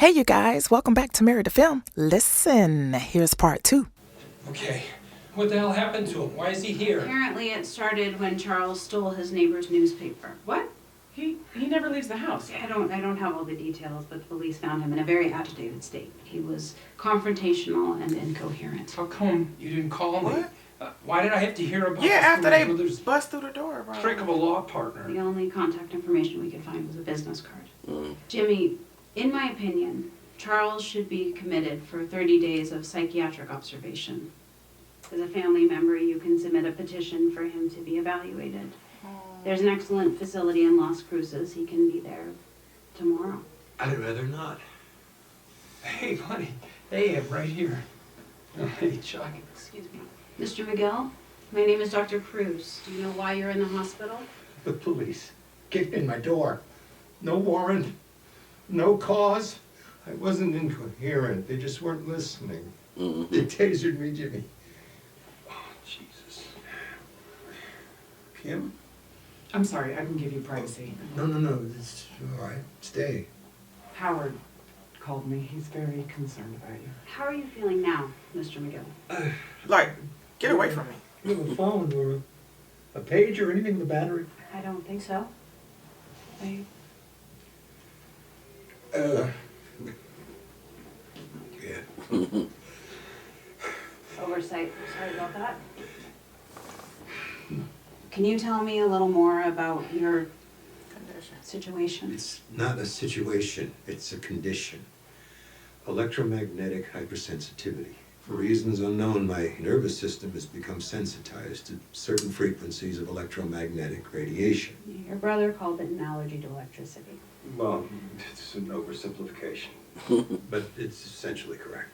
Hey, you guys, welcome back to Married to Film. Listen, here's part 2. Okay, what the hell happened to him? Why is he here? Apparently it started when Charles stole his neighbor's newspaper. What? He never leaves the house. I don't have all the details, but the police found him in a very agitated state. He was confrontational and incoherent. How come you didn't call me? What? Why did I have to hear about Yeah, this after from my they brother's bust through the door, bro. trick of a law partner? The only contact information we could find was a business card. Jimmy, in my opinion, Charles should be committed for 30 days of psychiatric observation. As a family member, you can submit a petition for him to be evaluated. There's an excellent facility in Las Cruces. He can be there tomorrow. I'd rather not. Hey, buddy. Hey, I'm right here. Oh, hey, Chuck. Excuse me. Mr. Miguel, my name is Dr. Cruz. Do you know why you're in the hospital? The police kicked in my door. No warrant, no cause. I wasn't incoherent. They just weren't listening. They tasered me, Jimmy. Oh, Jesus. Kim? I'm sorry, I can give you privacy. No. It's all right. Stay. Howard called me. He's very concerned about you. How are you feeling now, Mr. Miguel? Like, get away from me. You have a phone or a page or anything with a battery? I don't think so. Yeah. Oversight. Sorry about that. Can you tell me a little more about your situation? It's not a situation. It's a condition. Electromagnetic hypersensitivity. For reasons unknown, my nervous system has become sensitized to certain frequencies of electromagnetic radiation. Your brother called it an allergy to electricity. Well, it's an oversimplification, but it's essentially correct.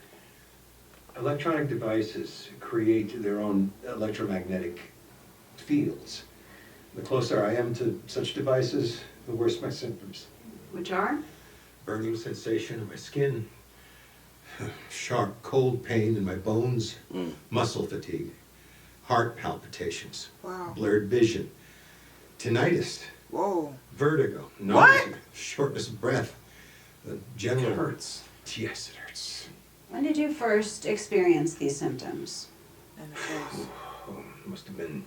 Electronic devices create their own electromagnetic fields. The closer I am to such devices, the worse my symptoms. Which are? Burning sensation in my skin, sharp cold pain in my bones, muscle fatigue, heart palpitations, Wow. blurred vision, tinnitus, Whoa. vertigo, What? nausea, shortness of breath, general It hurts. Yes, it hurts. When did you first experience these symptoms? In the face. Oh, must have been.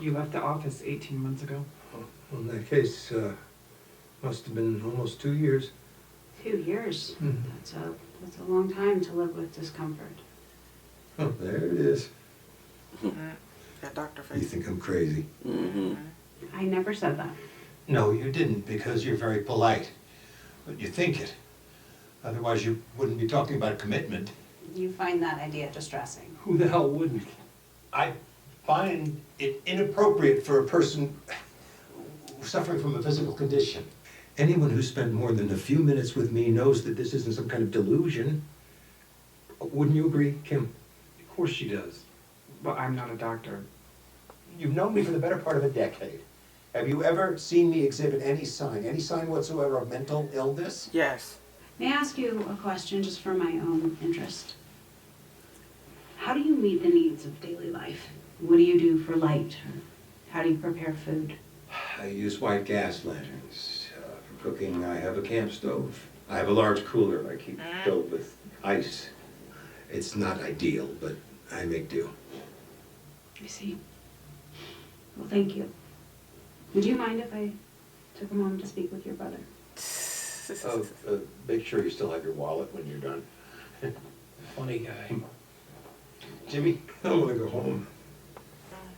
You left the office 18 months ago. Well, in that case, must have been almost 2 years. 2 years. Mhm. That's a long time to live with discomfort. Oh, there it is. That doctor You face. think I'm crazy? I never said that. No, you didn't, because you're very polite. But you think it. Otherwise, you wouldn't be talking about commitment. You find that idea distressing. Who the hell wouldn't? I find it inappropriate for a person suffering from a physical condition. Anyone who spent more than a few minutes with me knows that this isn't some kind of delusion. Wouldn't you agree, Kim? Of course she does. Well, I'm not a doctor. You've known me for the better part of a decade. Have you ever seen me exhibit any sign whatsoever of mental illness? Yes. May I ask you a question just for my own interest? How do you meet the needs of daily life? What do you do for light? How do you prepare food? I use white gas lanterns. For cooking, I have a camp stove. I have a large cooler I keep filled with ice. It's not ideal, but I make do. I see. Well, thank you. Would you mind if I took a moment to speak with your brother? Make sure you still have your wallet when you're done. Funny guy. Jimmy, I want to go home.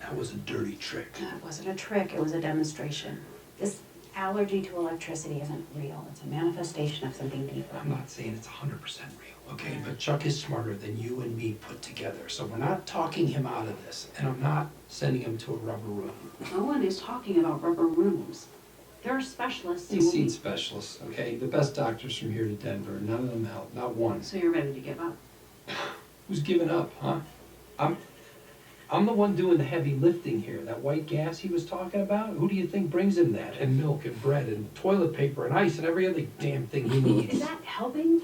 That was a dirty trick. It wasn't a trick, it was a demonstration. This allergy to electricity isn't real. It's a manifestation of something deeper. I'm not saying it's 100% real, okay? But Chuck is smarter than you and me put together. So we're not talking him out of this. And I'm not sending him to a rubber room. No one is talking about rubber rooms. There are specialists who He's will seen be... specialists, okay? The best doctors from here to Denver. None of them help. Not one. So you're ready to give up? Who's giving up, huh? I'm the one doing the heavy lifting here. That white gas he was talking about, who do you think brings him that? And milk and bread and toilet paper and ice and every other damn thing he needs. Is that helping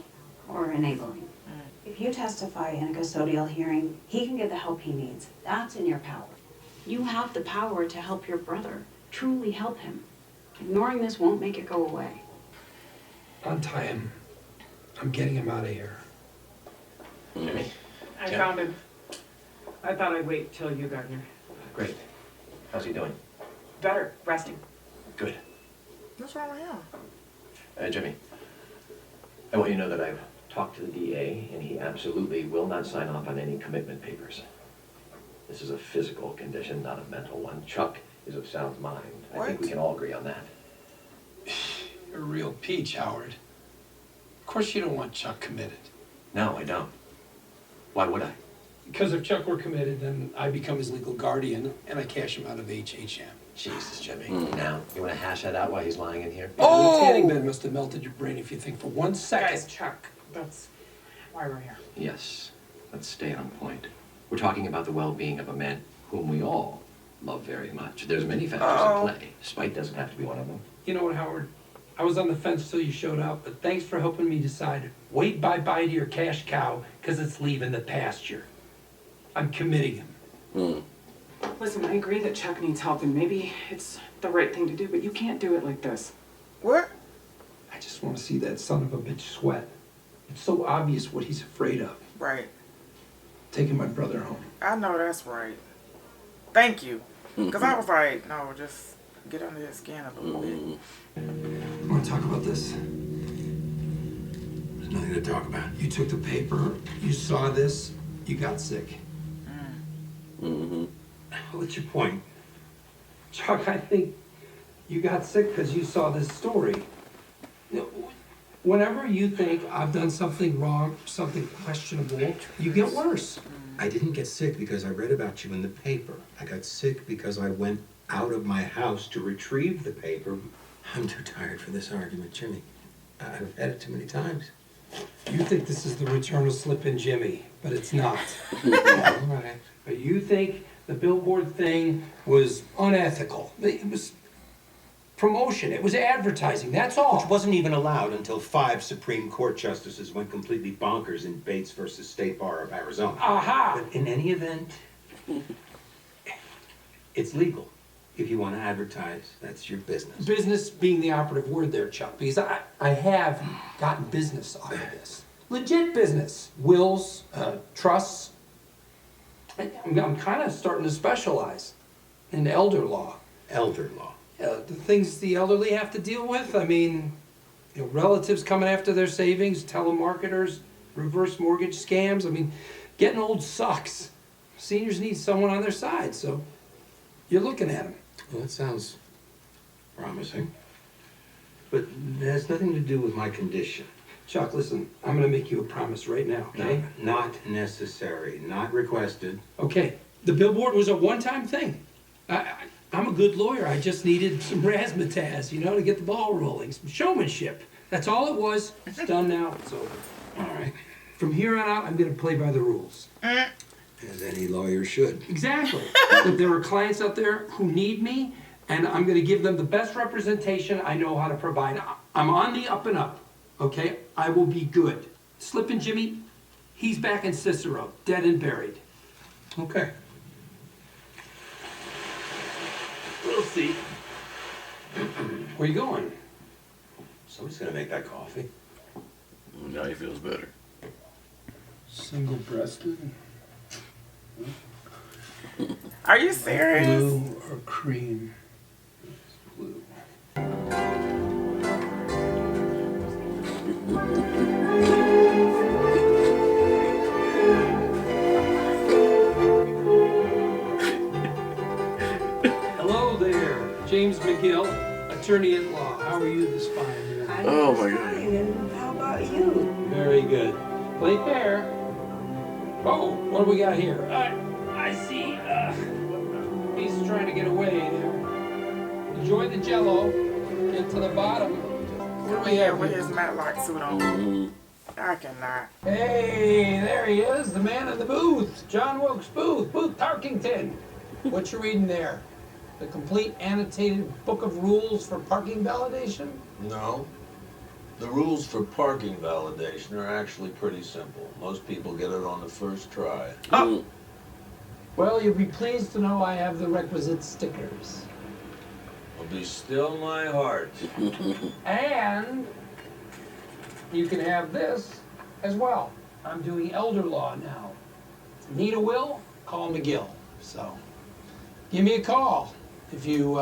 or enabling? If you testify in a custodial hearing, he can get the help he needs. That's in your power. You have the power to help your brother, truly help him. Ignoring this won't make it go away. Untie him. I'm getting him out of here. Jimmy? I Jim? found him. I thought I'd wait till you got here. Great. How's he doing? Better, resting. Good. What's wrong with him? Jimmy, I want you to know that I've talked to the DA, and he absolutely will not sign off on any commitment papers. This is a physical condition, not a mental one. Chuck is of sound mind. I think we can all agree on that. You're a real peach, Howard. Of course you don't want Chuck committed. No, I don't. Why would I? Because if Chuck were committed, then I become his legal guardian and I cash him out of HHM. Jesus, Jimmy. Now, you want to hash that out while he's lying in here? The tanning bed must have melted your brain if you think for 1 second. Guys, Chuck, that's why we're here. Yes. Let's stay on point. We're talking about the well-being of a man whom we all love very much. There's many factors at play. Spite doesn't have to be one of them. You know what, Howard? I was on the fence till you showed up, but thanks for helping me decide. Wait bye-bye to your cash cow, because it's leaving the pasture. I'm committing him. Listen, I agree that Chuck needs help, and maybe it's the right thing to do, but you can't do it like this. What? I just want to see that son of a bitch sweat. It's so obvious what he's afraid of. Right. Taking my brother home. I know that's right. Thank you. Because I was like, no, just get under his skin a little bit. I want to talk about this. There's nothing to talk about. You took the paper, you saw this, you got sick. What's your point? Chuck, I think you got sick because you saw this story. You know, whenever you think I've done something wrong, something questionable, you get worse. I didn't get sick because I read about you in the paper. I got sick because I went out of my house to retrieve the paper. I'm too tired for this argument, Jimmy. I've had it too many times. You think this is the return of Slippin' Jimmy, but it's not. All right. But you think the billboard thing was unethical. It was promotion. It was advertising. That's all. Which wasn't even allowed until 5 Supreme Court justices went completely bonkers in Bates versus State Bar of Arizona. Aha! But in any event, it's legal. If you want to advertise, that's your business. Business being the operative word there, Chuck, because I have gotten business out of this. Legit business. Wills, trusts. I'm kind of starting to specialize in elder law. Elder law. The things the elderly have to deal with. I mean, you know, relatives coming after their savings, telemarketers, reverse mortgage scams. I mean, getting old sucks. Seniors need someone on their side, so you're looking at them. Well, that sounds promising. But it has nothing to do with my condition. Chuck, listen, I'm gonna make you a promise right now, okay? No, not necessary, not requested. Okay, the billboard was a one-time thing. I'm a good lawyer. I just needed some razzmatazz, you know, to get the ball rolling, some showmanship. That's all it was. It's done now. It's over. All right. From here on out, I'm gonna play by the rules. As any lawyer should. Exactly. But there are clients out there who need me, and I'm gonna give them the best representation I know how to provide. I'm on the up and up, okay? I will be good. Slippin' Jimmy, he's back in Cicero, dead and buried. Okay. We'll see. Where you going? Somebody's gonna make that coffee. Now he feels better. Single-breasted? Are you serious? Blue or cream? Blue. Hello there, James McGill, attorney at law. How are you this fine year? Oh my God. And how about you? Very good. Play fair. Oh, what do we got here? I see. He's trying to get away there. Enjoy the Jello. Get to the bottom. What do we have With here? his Matlock suit on. I cannot. Hey, there he is, the man in the booth. John Wilkes Booth, Booth Tarkington. What you reading there? The complete annotated book of rules for parking validation? No. The rules for parking validation are actually pretty simple. Most people get it on the first try. Oh. Well, you'll be pleased to know I have the requisite stickers. Will be still my heart. And you can have this as well. I'm doing elder law now. Need a will? Call McGill. So, give me a call if you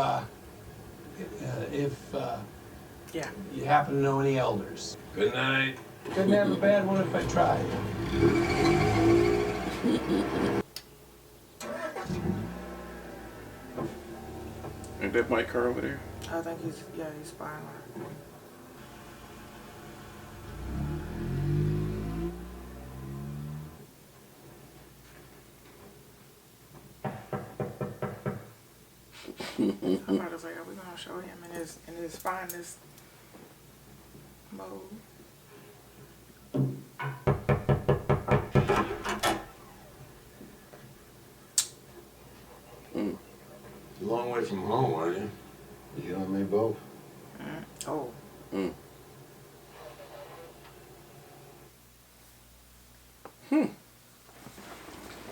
Yeah. you happen to know any elders. Good night. Couldn't have a bad one if I tried. Ain't that Mike car over there? I think he's spying on her. I'm about to say, are we gonna show him in his finest mode? A long way from home, aren't you? You and me both. Oh.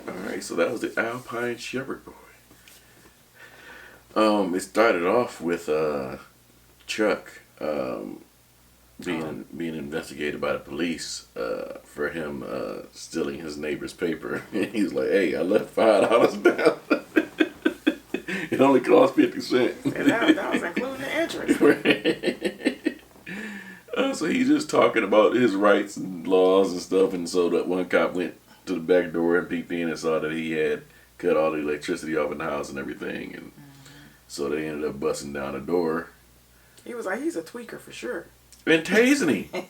Alright, so that was the Alpine Shepherd boy. It started off with Chuck being investigated by the police for him stealing his neighbor's paper. He was like, "Hey, I left $5 down. It only cost 50 cents." And that was including the interest. So he's just talking about his rights and laws and stuff, and so that one cop went to the back door and peeked in and saw that he had cut all the electricity off in the house and everything, and so they ended up busting down the door. He was like, he's a tweaker for sure. And tasing him.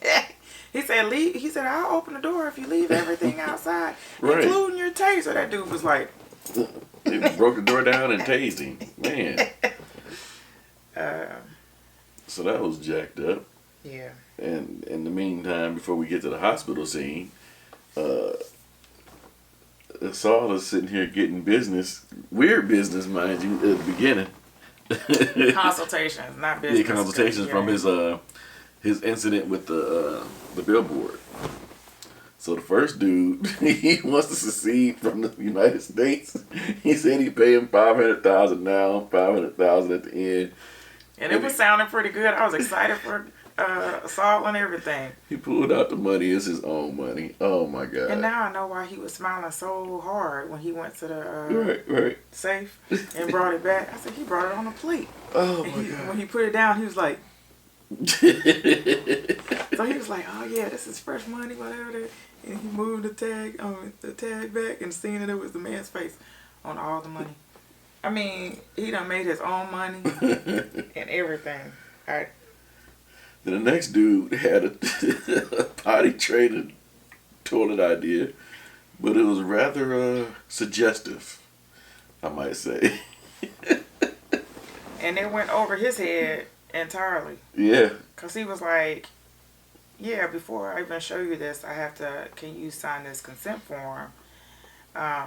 He said, leave. He said, I'll open the door if you leave everything outside, Right. including your taser. That dude was like, They broke the door down and tased him. Man. So that was jacked up. yeah. And in the meantime, before we get to the hospital scene, Saul is sitting here getting business, weird business, mind you, at the beginning. Consultations, not business. Yeah, consultations from his incident with the billboard. So the first dude, he wants to secede from the United States. He said he pay him $500,000 now, $500,000 at the end. And it was sounding pretty good. I was excited for Saul and everything. He pulled out the money. It's his own money. Oh my God. And now I know why he was smiling so hard when he went to the right. safe and brought it back. I said, he brought it on a plate. Oh And my God. when he put it down, he was like, so he was like, oh yeah, this is fresh money, whatever. And he moved the tag back and seeing that it was the man's face on all the money. I mean, he done made his own money and everything. Then the next dude had a potty trained toilet idea, but it was rather suggestive, I might say. And it went over his head entirely. Yeah. Because he was like, yeah, before I even show you this, can you sign this consent form?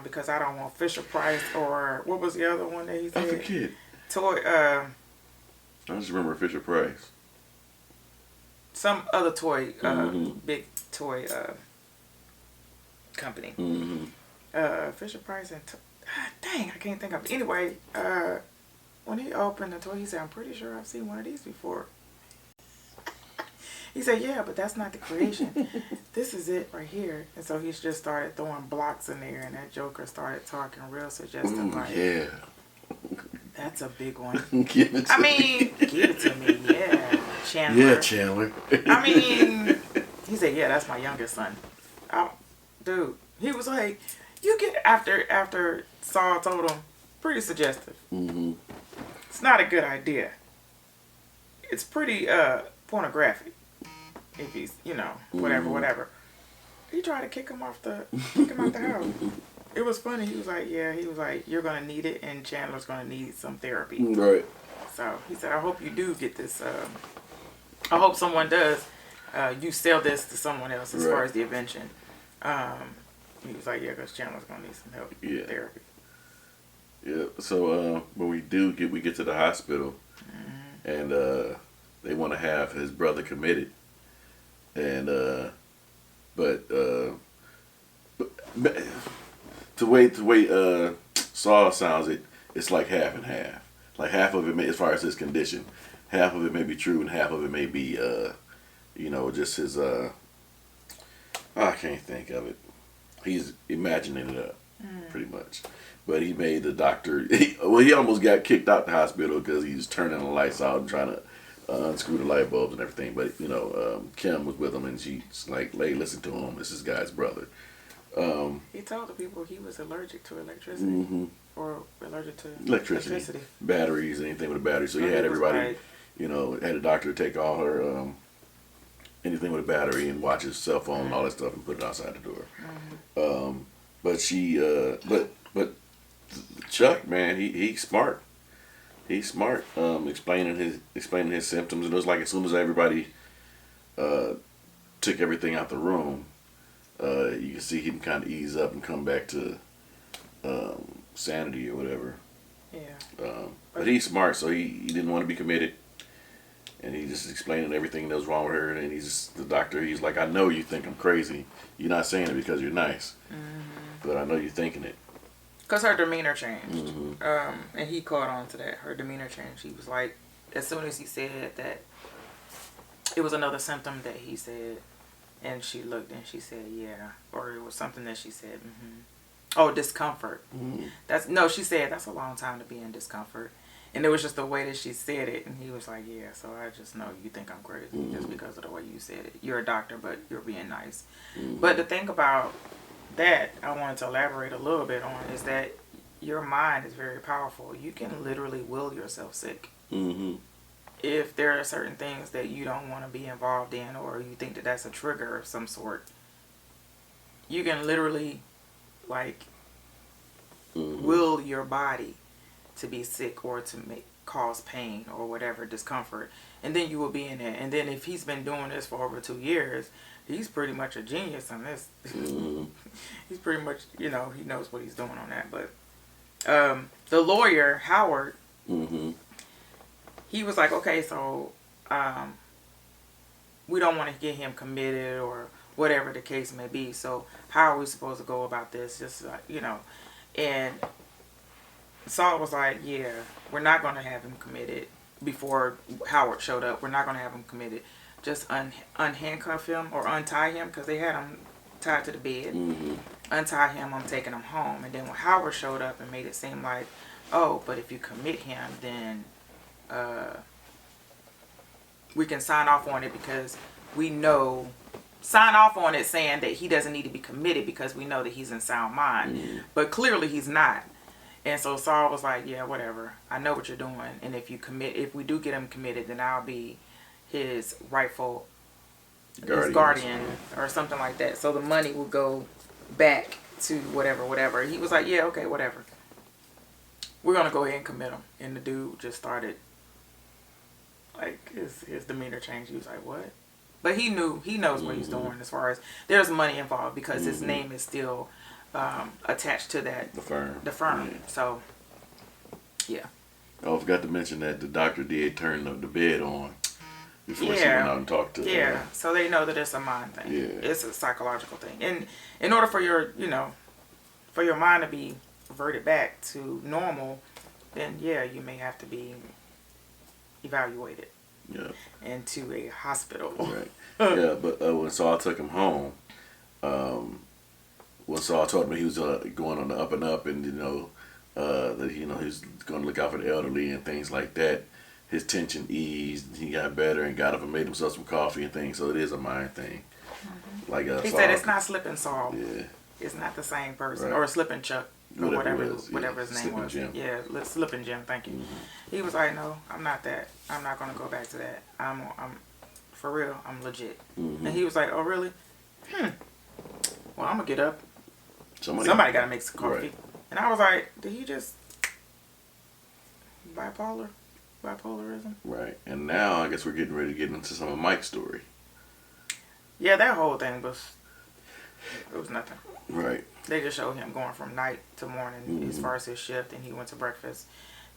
Because I don't want Fisher Price or what was the other one that he said? I forget. I just remember Fisher Price. Some other toy, big toy company. Fisher Price and dang, I can't think of it. Anyway, when he opened the toy, he said, I'm pretty sure I've seen one of these before. He said, yeah, but that's not the creation. This is it right here. And so he just started throwing blocks in there, and that Joker started talking real suggestive. Like, yeah. That's a big one. Give it to me. Give it to me. Yeah, Chandler. Yeah, Chandler. I mean, he said, yeah, that's my youngest son. Oh, dude. He was like, you get, after Saul told him, pretty suggestive. It's not a good idea. It's pretty pornographic. If he's, whatever. He tried to kick him out the house. It was funny. He was like, you're going to need it, and Chandler's going to need some therapy. Right. So he said, I hope you do get this. I hope someone does. You sell this to someone else as far as the invention. He was like, yeah, because Chandler's going to need some help. Yeah. Therapy. Yeah. So when we get to the hospital, and they want to have his brother committed, and but the way Saul sounds it's like half and half. Like half of it, as far as his condition, half of it may be true and half of it may be you know, just his I can't think of it. He's imagining it up, pretty much. But he made the doctor. He almost got kicked out the hospital because he was turning the lights out and trying to unscrew the light bulbs and everything. But you know, Kim was with him, and she's like, "Hey, listen to him. This is guy's brother." He told the people he was allergic to electricity or allergic to electricity, batteries, anything with a battery. So he had everybody, you know, had a doctor take all her anything with a battery and watch his cell phone and all that stuff and put it outside the door. But she, but Chuck, man, he's smart. He's smart. Explaining his symptoms, and it was like as soon as everybody took everything out the room, you can see him kind of ease up and come back to sanity or whatever. Yeah. But he's smart, so he didn't want to be committed. And he just explaining everything that was wrong with her. And he's the doctor. He's like, I know you think I'm crazy. You're not saying it because you're nice. But I know you're thinking it. Because her demeanor changed. And he caught on to that. Her demeanor changed. He was like, as soon as he said that, it was another symptom that he said. And she looked and she said, yeah. Or it was something that she said, Oh, discomfort. She said, that's a long time to be in discomfort. And it was just the way that she said it. And he was like, yeah, so I just know you think I'm crazy just because of the way you said it. You're a doctor, but you're being nice. But the thing about that I wanted to elaborate a little bit on is that your mind is very powerful. You can literally will yourself sick. If there are certain things that you don't want to be involved in, or you think that that's a trigger of some sort, you can literally will your body to be sick or to cause pain or whatever, discomfort, and then you will be in it. And then if he's been doing this for over 2 years, he's pretty much a genius on this. He's pretty much, you know, he knows what he's doing on that. But the lawyer, Howard, he was like, okay, so we don't want to get him committed or whatever the case may be. So how are we supposed to go about this? Just, you know, and Saul was like, yeah, we're not going to have him committed. Before Howard showed up, we're not going to have him committed. Just unhandcuff him or untie him, because they had him tied to the bed. Untie him, I'm taking him home. And then when Howard showed up and made it seem like, oh, but if you commit him, then we can sign off on it because we know, sign off on it saying that he doesn't need to be committed because we know that he's in sound mind. But clearly he's not. And so Saul was like, yeah, whatever. I know what you're doing. And if we do get him committed, then I'll be his rightful guardian or something like that. So the money will go back to whatever. He was like, yeah, okay, whatever. We're going to go ahead and commit him. And the dude just started, like, his demeanor changed. He was like, what? But he knows what he's doing as far as there's money involved because his name is still attached to that the firm. So yeah. Oh, I forgot to mention that the doctor did turn the bed on before she went out and talked to her. So they know that it's a mind thing. It's a psychological thing. And in order for your mind to be reverted back to normal, then you may have to be evaluated into a hospital. Right. But when Saul took him home, when Saul told me he was going on the up and up, and that he was going to look out for the elderly and things like that, his tension eased. He got better and got up and made himself some coffee and things. So it is a mind thing. Like he said, it's not Slippin' Saul. Yeah, it's not the same person, or Slippin' Chuck, or whatever his name was. Jim. Yeah, Slippin' Jim. Thank you. He was like, no, I'm not that. I'm not going to go back to that. I'm for real. I'm legit. And he was like, oh really? Well, I'm gonna get up. Somebody got to make some coffee. Right. And I was like, did he just bipolarism? Right. And now I guess we're getting ready to get into some of Mike's story. Yeah, that whole thing was nothing. Right. They just showed him going from night to morning as far as his shift, and he went to breakfast.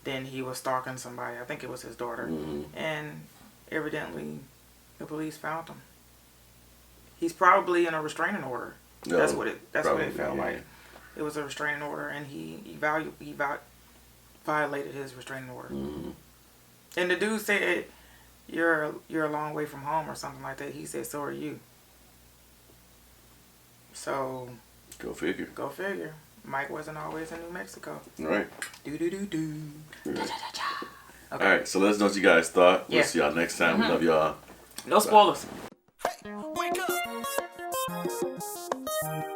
Then he was stalking somebody. I think it was his daughter. And evidently the police found him. He's probably in a restraining order. No, that's what it felt like. It was a restraining order, and he violated his restraining order. And the dude said you're a long way from home or something like that. He said, so are you. So. Go figure. Go figure. Mike wasn't always in New Mexico. Right. Do. Right. Okay. All right, so let us know what you guys thought. Yeah. We'll see y'all next time. We love y'all. No spoilers. Hey, wake up.